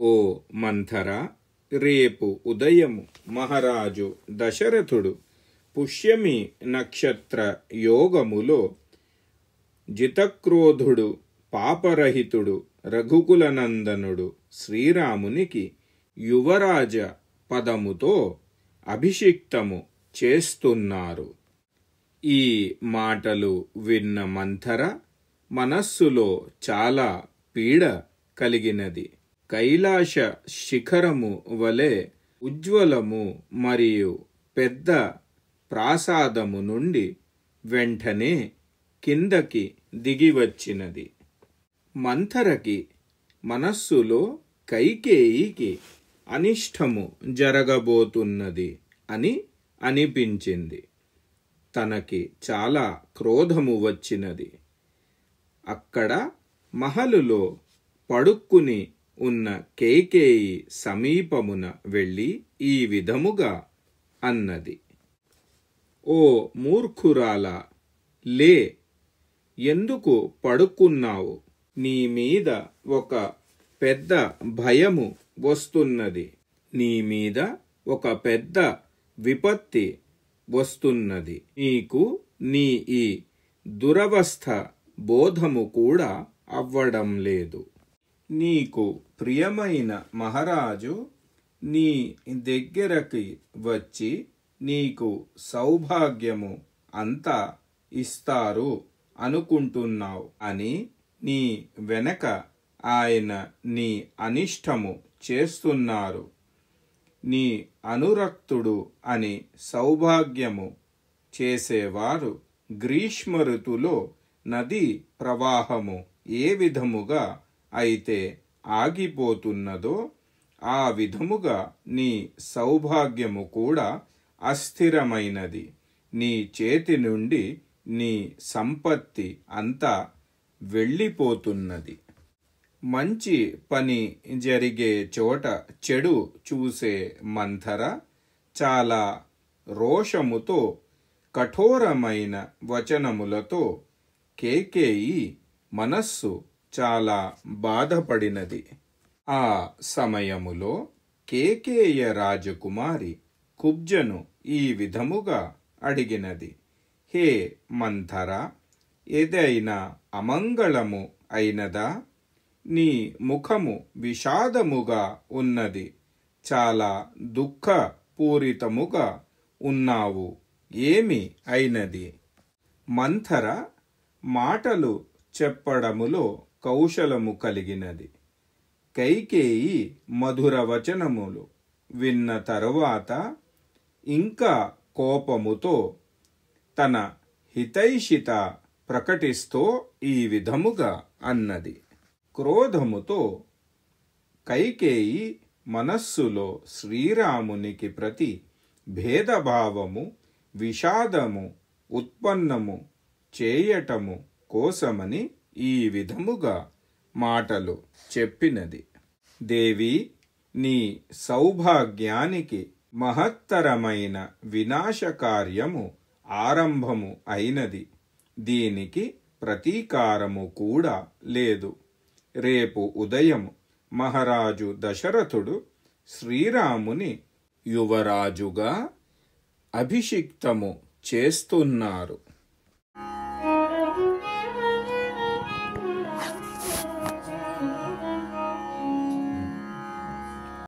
ఓ మంథర, రేపు ఉదయము మహారాజు దశరథుడు పుష్యమి నక్షత్ర యోగములో జితక్రోధుడు పాపరహితుడు రఘుకులనందనుడు శ్రీరామునికి యువరాజ పదముతో అభిషిక్తము చేస్తున్నారు. ఈ మాటలు విన్న మంథర మనస్సులో చాలా పీడ కలిగినది. కైలాస శిఖరము వలె ఉజ్వలము మరియు పెద్ద ప్రాసాదము నుండి వెంటనే కిందకి దిగివచ్చినది. మంథరకి మనస్సులో కైకేయికి అనిష్టము జరగబోతున్నది అని అనిపించింది. తనకి చాలా క్రోధము వచ్చినది. అక్కడ మహలులో పడుక్కుని ఉన్న కైకేయి సమీపమున వెళ్ళి ఈ విధముగా అన్నది. ఓ మూర్ఖురాలా, లే, ఎందుకు పడుకున్నావు? నీ మీద ఒక పెద్ద భయము వస్తున్నది. నీ మీద ఒక పెద్ద విపత్తి వస్తున్నది. నీకు నీ ఈ దురవస్థ బోధము కూడా అవ్వడం లేదు. నీకు ప్రియమైన మహారాజు నీ దగ్గరకి వచ్చి నీకు సౌభాగ్యము అంతా ఇస్తారు అనుకుంటున్నావు అని నీ వెనక ఆయన నీ అనిష్టము చేస్తున్నారు. నీ అనురక్తుడు అని సౌభాగ్యము చేసేవారు గ్రీష్మ ఋతులో నదీ ప్రవాహము ఏ విధముగా అయితే ఆగిపోతున్నదో ఆ విధముగా నీ సౌభాగ్యము కూడా అస్థిరమైనది. నీ చేతి నుండి నీ సంపత్తి అంతా వెళ్ళిపోతున్నది. మంచి పని జరిగే చోట చెడు చూసే మంథర చాలా రోషముతో కఠోరమైన వచనములతో కైకేయి మనస్సు చాలా బాధపడినది. ఆ సమయములో కైకేయ రాజకుమారి కుబ్జను ఈ విధముగా అడిగినది. హే మంథర, ఏదైనా అమంగళము అయినదా? నీ ముఖము విషాదముగా ఉన్నది. చాలా దుఃఖపూరితముగా ఉన్నావు. ఏమి అయినది? మంథర మాటలు చెప్పడములో కౌశలము కలిగినది. కైకేయి మధుర వచనములు విన్న తరువాత ఇంకా కోపముతో తన హితైషిత ప్రకటిస్తూ ఈ విధముగా అన్నది. క్రోధముతో కైకేయి మనస్సులో శ్రీరామునికి ప్రతి భేదభావము, విషాదము ఉత్పన్నము చేయటము కోసమని ఈ విధముగా మాటలు చెప్పినది. దేవి, నీ సౌభాగ్యానికి మహత్తరమైన వినాశకార్యము ఆరంభము అయినది. దీనికి ప్రతీకారము కూడా లేదు. రేపు ఉదయం మహారాజు దశరథుడు శ్రీరాముని యువరాజుగా అభిషిక్తము చేస్తున్నారు.